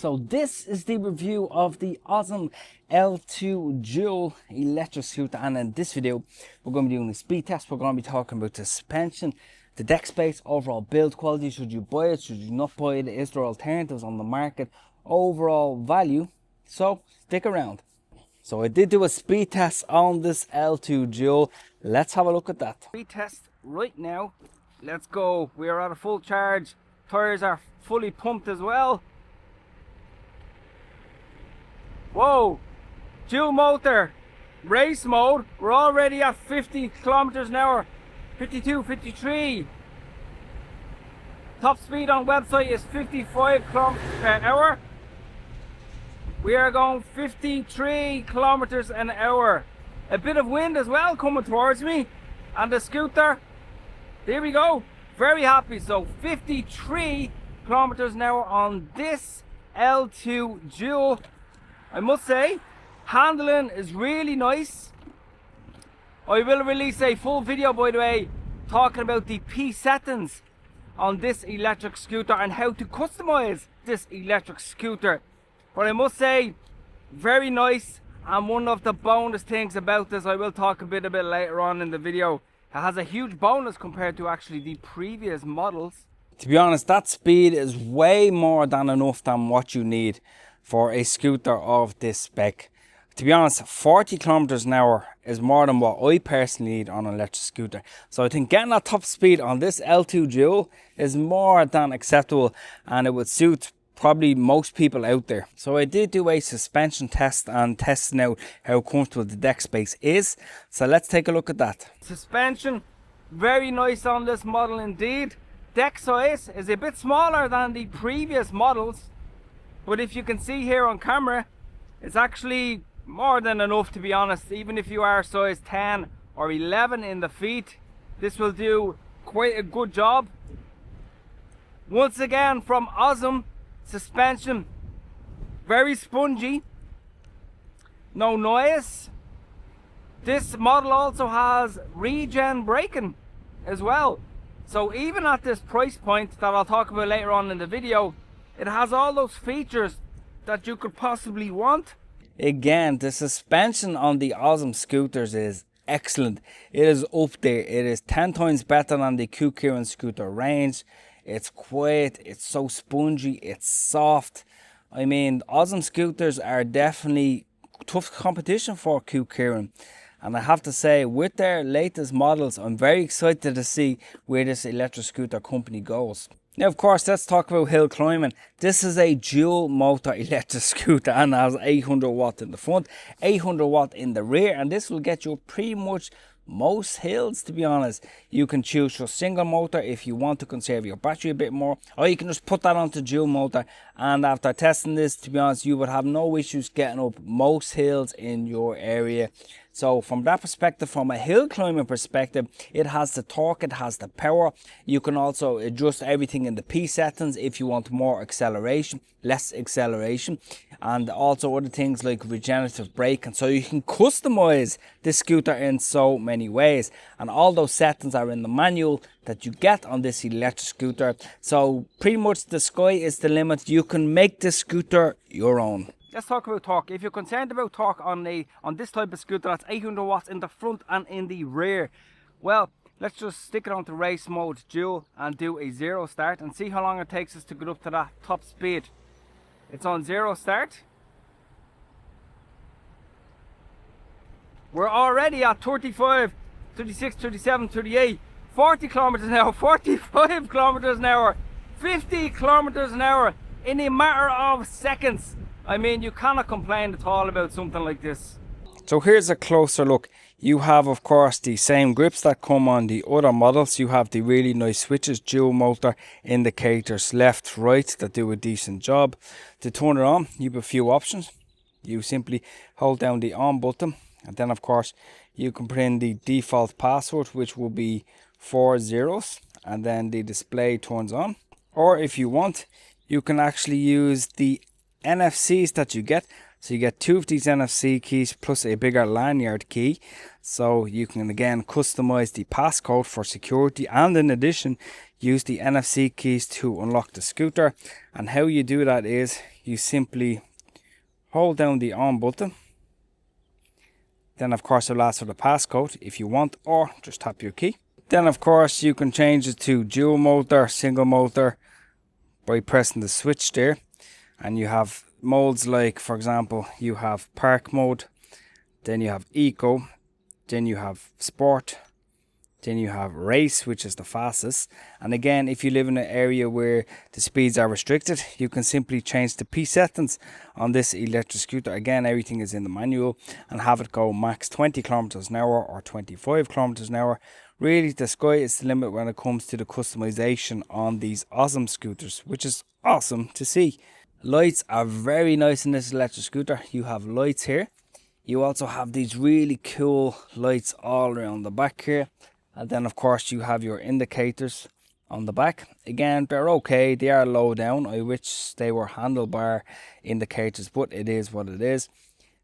So this is the review of the Ausom L2 Dual electric scooter, and in this video we're going to be doing a speed test. We're going to be talking about the suspension, the deck space, overall build quality, should you buy it, should you not buy it, is there alternatives on the market, overall value. So stick around. So I did do a speed test on this L2 Dual. Let's have a look at that. Speed test right now. Let's go. We are at a full charge. Tires are fully pumped as well. Whoa, dual motor, race mode. We're already at 50 kilometers an hour, 52, 53. Top speed on website is 55 kilometers per hour. We are going 53 kilometers an hour. A bit of wind as well coming towards me, and the scooter, there we go, very happy. So 53 kilometers an hour on this L2 Dual. I must say, handling is really nice. I will release a full video, by the way, talking about the P settings on this electric scooter and how to customize this electric scooter. But I must say, very nice. And one of the bonus things about this, I will talk a bit later on in the video, it has a huge bonus compared to actually the previous models. To be honest, that speed is way more than enough than what you need for a scooter of this spec. To be honest, 40 kilometers an hour is more than what I personally need on an electric scooter. So I think getting that top speed on this L2 Dual is more than acceptable, and it would suit probably most people out there. So I did do a suspension test and testing out how comfortable the deck space is. So let's take a look at that. Suspension, very nice on this model indeed. Deck size is a bit smaller than the previous models, but if you can see here on camera, it's actually more than enough, to be honest. Even if you are size 10 or 11 in the feet, this will do quite a good job. Once again, from Ausom, suspension, very spongy, no noise. This model also has regen braking as well. So even at this price point that I'll talk about later on in the video, it has all those features that you could possibly want. Again, the suspension on the Ausom scooters is excellent. It is up there. It is 10 times better than the Kirin scooter range. It's quiet, it's so spongy, it's soft. I mean, Ausom scooters are definitely tough competition for Kirin. And I have to say, with their latest models, I'm very excited to see where this electric scooter company goes. Now, of course, let's talk about hill climbing. This is a dual motor electric scooter and has 800 watt in the front, 800 watt in the rear, and this will get you pretty much most hills. To be honest, you can choose your single motor if you want to conserve your battery a bit more, or you can just put that onto dual motor, and after testing this, to be honest, you would have no issues getting up most hills in your area. So from that perspective, from a hill climbing perspective, it has the torque, it has the power. You can also adjust everything in the P settings if you want more acceleration, less acceleration, and also other things like regenerative braking. So you can customize this scooter in so many ways, and all those settings are in the manual that you get on this electric scooter. So pretty much the sky is the limit. You can make this scooter your own. Let's talk about torque. If you're concerned about torque on this type of scooter that's 800 watts in the front and in the rear, well, let's just stick it onto race mode dual and do a 0 start and see how long it takes us to get up to that top speed. It's on 0 start. We're already at 35, 36, 37, 38, 40 kilometers an hour, 45 kilometers an hour, 50 kilometers an hour in a matter of seconds. I mean, you cannot complain at all about something like this. So here's a closer look. You have, of course, the same grips that come on the other models. You have the really nice switches, dual motor indicators left, right, that do a decent job. To turn it on, you have a few options. You simply hold down the on button, and then of course you can put in the default password, which will be 4 zeros, and then the display turns on. Or if you want, you can actually use the NFCs that you get. So you get 2 of these NFC keys plus a bigger lanyard key, so you can again customize the passcode for security, and in addition use the NFC keys to unlock the scooter. And how you do that is you simply hold down the on button. Then of course it'll ask for the passcode if you want, or just tap your key. Then of course you can change it to dual motor, single motor by pressing the switch there. And you have modes like, for example, you have park mode, then you have eco, then you have sport, then you have race, which is the fastest. And again, if you live in an area where the speeds are restricted, you can simply change the P settings on this electric scooter. Again, everything is in the manual, and have it go max 20 kilometers an hour or 25 kilometers an hour. Really, the sky is the limit when it comes to the customization on these Ausom scooters, which is awesome to see. Lights are very nice in this electric scooter. You have lights here. You also have these really cool lights all around the back here. And then of course you have your indicators on the back. Again, they're okay. They are low down. I wish they were handlebar indicators, but it is what it is.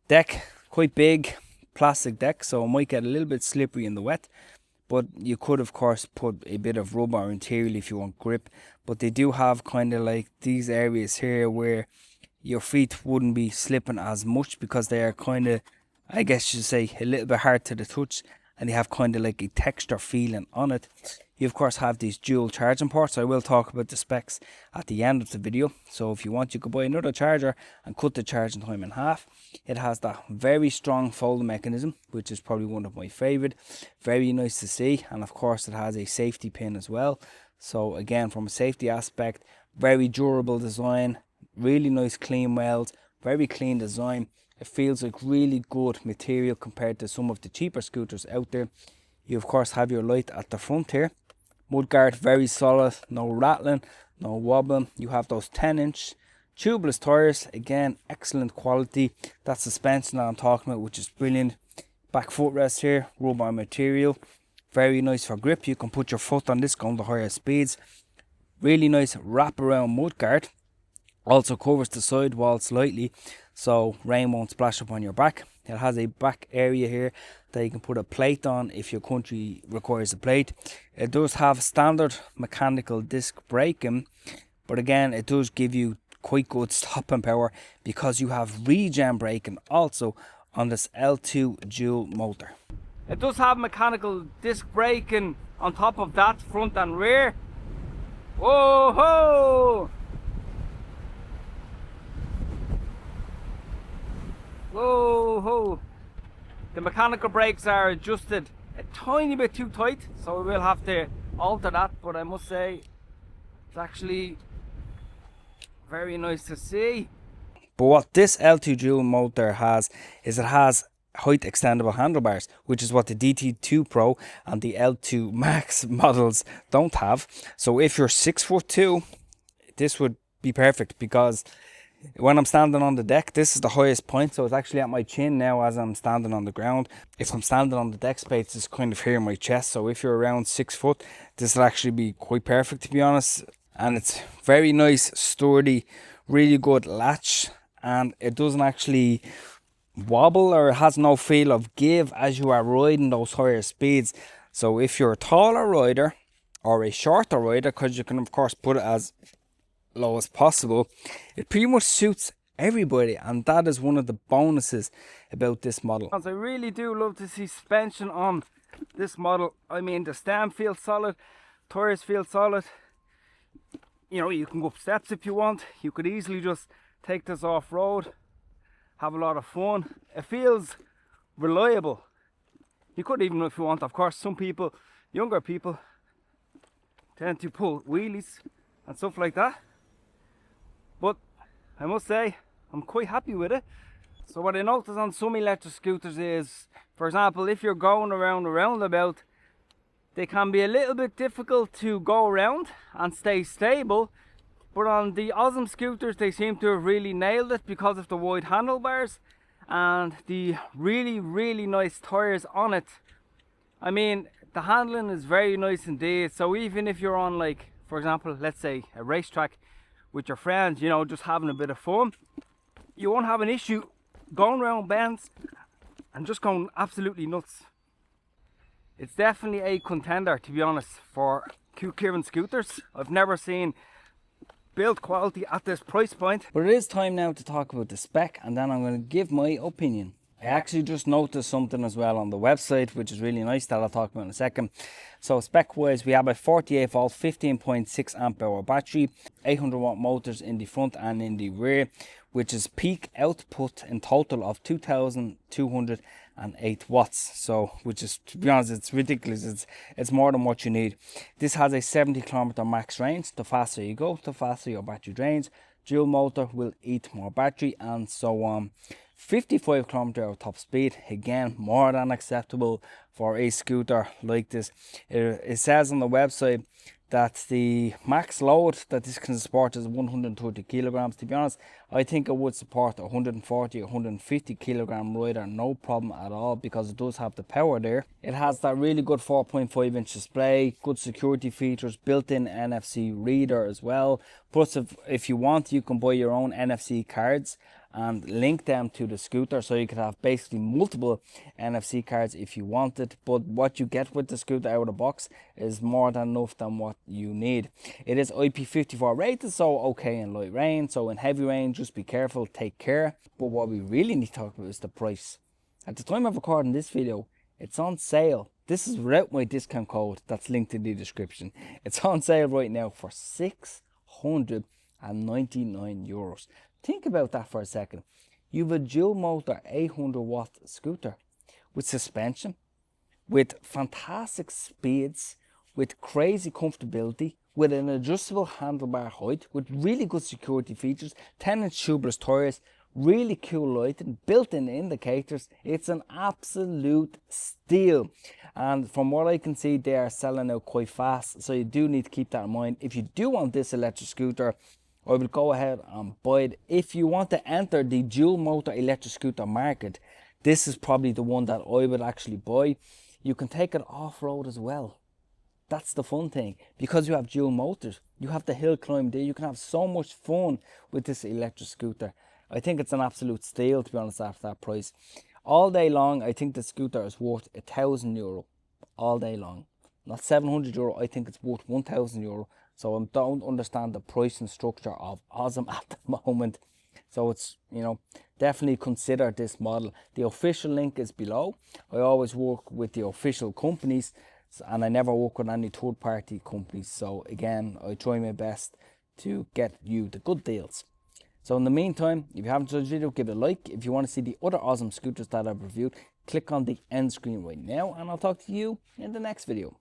Deck, quite big, plastic deck, so it might get a little bit slippery in the wet. But you could of course put a bit of rubber or material if you want grip. But they do have kind of like these areas here where your feet wouldn't be slipping as much, because they are kind of, I guess you say, a little bit hard to the touch. And they have kind of like a texture feeling on it. You of course have these dual charging ports. I will talk about the specs at the end of the video. So if you want, you could buy another charger and cut the charging time in half. It has that very strong folding mechanism, which is probably one of my favorite. Very nice to see. And of course it has a safety pin as well. So again, from a safety aspect, very durable design, really nice clean welds, very clean design. It feels like really good material compared to some of the cheaper scooters out there. You of course have your light at the front here. Mudguard, very solid, no rattling, no wobbling. You have those 10-inch tubeless tires. Again, excellent quality. That suspension that I'm talking about, which is brilliant. Back footrest here, rubber material. Very nice for grip. You can put your foot on this going to higher speeds. Really nice wraparound mudguard. Also covers the sidewall slightly, so rain won't splash up on your back. It has a back area here that you can put a plate on if your country requires a plate. It does have standard mechanical disc braking, but again it does give you quite good stopping power because you have regen braking also on this L2 Dual motor. It does have mechanical disc braking on top of that, front and rear. Whoa ho! Whoa ho! The mechanical brakes are adjusted a tiny bit too tight, so we will have to alter that, but I must say it's actually very nice to see. But what this L2 Dual motor has is it has height extendable handlebars, which is what the DT2 Pro and the L2 Max models don't have. So if you're 6'2", this would be perfect, because when I'm standing on the deck, this is the highest point, so it's actually at my chin now as I'm standing on the ground. If I'm standing on the deck space, it's kind of here in my chest. So if you're around 6 foot, this will actually be quite perfect, to be honest. And it's very nice, sturdy, really good latch, and it doesn't actually wobble, or it has no feel of give as you are riding those higher speeds. So if you're a taller rider or a shorter rider, because you can of course put it as low as possible, it pretty much suits everybody, and that is one of the bonuses about this model. I really do love to see suspension on this model. I mean, the stem feels solid, tires feel solid. You know, you can go up steps if you want. You could easily just take this off road, have a lot of fun. It feels reliable. You could even, if you want, of course, some people, younger people, tend to pull wheelies and stuff like that. But I must say, I'm quite happy with it. So what I notice on some electric scooters is, for example, if you're going around a roundabout, they can be a little bit difficult to go around and stay stable. But on the Ausom scooters, they seem to have really nailed it because of the wide handlebars and the really nice tires on it. I mean, the handling is very nice indeed. So even if you're on, like, for example, let's say a racetrack with your friends, you know, just having a bit of fun, you won't have an issue going around bends and just going absolutely nuts. It's definitely a contender, to be honest, for Q clearance scooters. I've never seen build quality at this price point. But it is time now to talk about the spec, and then I'm going to give my opinion. I actually just noticed something as well on the website, which is really nice, that I'll talk about in a second. So spec wise, we have a 48 volt 15.6 amp hour battery, 800 watt motors in the front and in the rear, which is peak output in total of 2208 watts. So, which is, to be honest, it's ridiculous. It's more than what you need. This has a 70 kilometer max range. The faster you go, the faster your battery drains. Dual motor will eat more battery, and so on. 55 km/h top speed, again more than acceptable for a scooter like this. It says on the website that the max load that this can support is 130 kilograms. To be honest, I think it would support a 140 150 kilogram rider no problem at all, because it does have the power there. It has that really good 4.5 inch display, good security features, built-in NFC reader as well. Plus, if you want, you can buy your own NFC cards and link them to the scooter, so you could have basically multiple NFC cards if you wanted. But what you get with the scooter out of the box is more than enough than what you need. It is IP54 rated, so okay in light rain. So in heavy rain, just be careful, take care. But what we really need to talk about is the price. At the time of recording this video, it's on sale. This is without my discount code that's linked in the description. It's on sale right now for €699. Think about that for a second. You have a dual motor 800 watt scooter with suspension, with fantastic speeds, with crazy comfortability, with an adjustable handlebar height, with really good security features, 10-inch tubeless tires, really cool lighting, built-in indicators. It's an absolute steal. And from what I can see, they are selling out quite fast. So you do need to keep that in mind. If you do want this electric scooter, I will go ahead and buy it. If you want to enter the dual motor electric scooter market, this is probably the one that I would actually buy. You can take it off-road as well. That's the fun thing, because you have dual motors. You have the hill climb there. You can have so much fun with this electric scooter. I think it's an absolute steal, to be honest, after that price. All day long, I think the scooter is worth €1,000 all day long. Not €700, I think it's worth €1,000. So I don't understand the pricing structure of Ausom at the moment. So it's, definitely consider this model. The official link is below. I always work with the official companies, and I never work with any third-party companies. So again, I try my best to get you the good deals. So in the meantime, if you haven't enjoyed the video, give it a like. If you want to see the other Ausom scooters that I've reviewed, click on the end screen right now, and I'll talk to you in the next video.